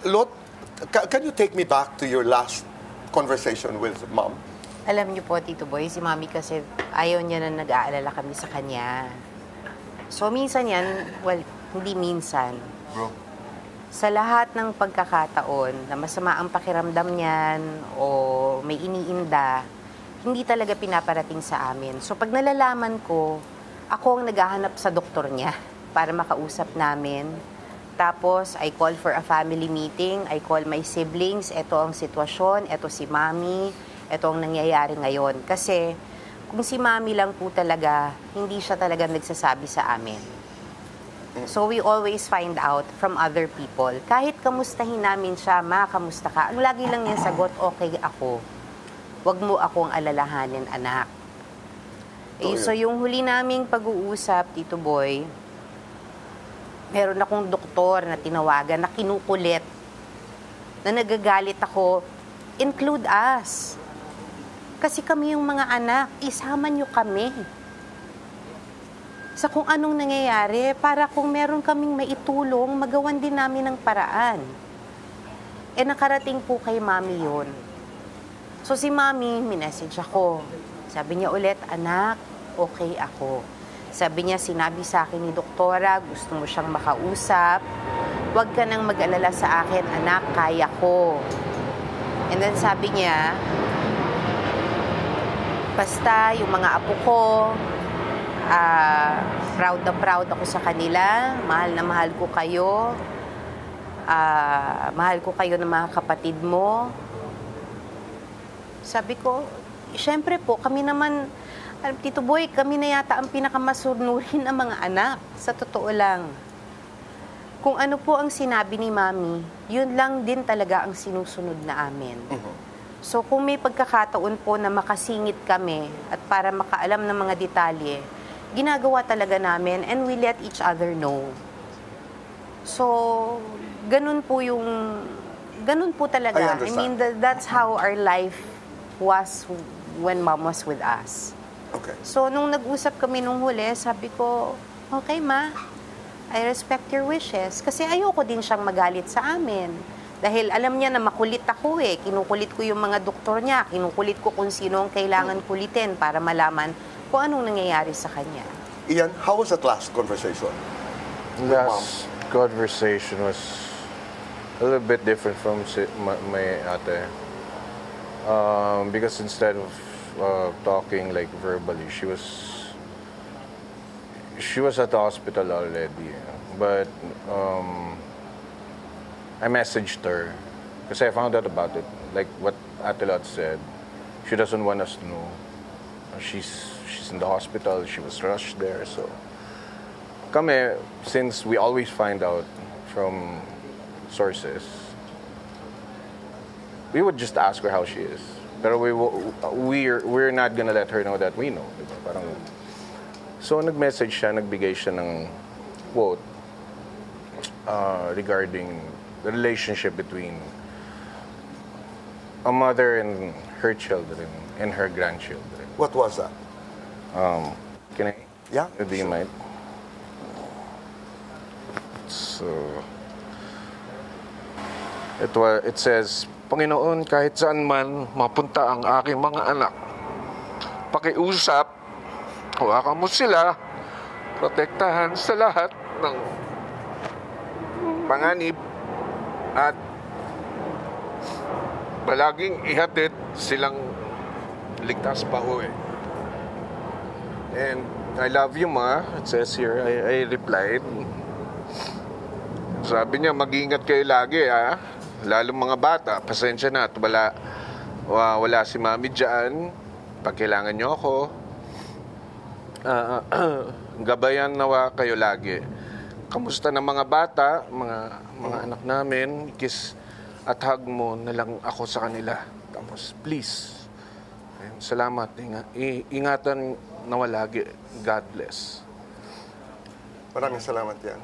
Lot, can you take me back to your last conversation with Mom? Alam niyo po, Tito Boy, si Mami kasi ayaw niya na nag-aalala kami sa kanya. So, minsan yan, well, hindi minsan. Bro. Sa lahat ng pagkakataon na masama ang pakiramdam niyan o may iniinda, hindi talaga pinaparating sa amin. So, pag nalalaman ko, ako ang naghahanap sa doktor niya para makausap namin. Tapos, I call for a family meeting. I call my siblings. Ito ang sitwasyon. Ito si Mami. Ito ang nangyayari ngayon. Kasi, kung si Mami lang po talaga, hindi siya talaga nagsasabi sa amin. So, we always find out from other people. Kahit kamustahin namin siya, Ma, kamusta ka? Ang lagi lang niya sagot, okay ako. Huwag mo akong alalahanin, anak. So, yung huli naming pag-uusap, Tito Boy, meron akong doktor na tinawagan na kinukulit, na nagagalit ako, include us. Kasi kami yung mga anak, isama nyo kami. Sa kung anong nangyayari, para kung meron kaming maitulong, magawan din namin ng paraan. Nakarating po kay Mami yun. So si Mami, minessage ako. Sabi niya ulit, anak, okay ako. Sabi niya, sinabi sa akin ni Doktora, gusto mo siyang makausap. Huwag ka nang mag-alala sa akin, anak, kaya ko. And then sabi niya, basta yung mga apo ko, proud na proud ako sa kanila, mahal na mahal ko kayo, mahal ko kayo ng mga kapatid mo. Sabi ko, syempre po, kami naman, Tito Boy, kami na yata ang pinakamasunurin ng mga anak. Sa totoo lang. Kung ano po ang sinabi ni Mami, yun lang din talaga ang sinusunod na amin. So kung may pagkakataon po na makasingit kami at para makaalam ng mga detalye, ginagawa talaga namin and we let each other know. So, ganun po talaga. I mean, that's how our life was when Mom was with us. Okay. So, nung nag-usap kami nung huli, sabi ko, okay, Ma, I respect your wishes. Kasi ayoko din siyang magalit sa amin. Dahil alam niya na makulit ako eh. Kinukulit ko yung mga doktor niya. Kinukulit ko kung sino ang kailangan kulitin para malaman kung anong nangyayari sa kanya. Ian, how was that last conversation? Last conversation was a little bit different from my ate. Because instead of talking like verbally, she was at the hospital already. But I messaged her because I found out about it. Like what Ate Lot said, she doesn't want us to know. She's in the hospital. She was rushed there. So, kami, since we always find out from sources, we would just ask her how she is. Pero we're not gonna let her know that we know. Diba? Parang, so, nag-message siya, nagbigay siya ng quote regarding the relationship between a mother and her children and her grandchildren. What was that? Can I? Yeah. Do you mind? So, it says, Panginoon, kahit saan man mapunta ang aking mga anak, pakiusap, hawakan mo sila, protektahan sa lahat ng panganib at palaging ihatid silang ligtas pa uwi. And I love you, Ma. It says here, I replied. Sabi niya, mag-ingat kayo lagi, ha? Lalo mga bata, pasensya na at wala si Mami dyan. Pag kailangan niyo ako, gabayan nawa kayo lagi. Kamusta na mga bata, mga anak namin, kiss at hug mo na lang ako sa kanila. Tapos, please, salamat. Ingatan nawa lagi. God bless. Maraming salamat yan.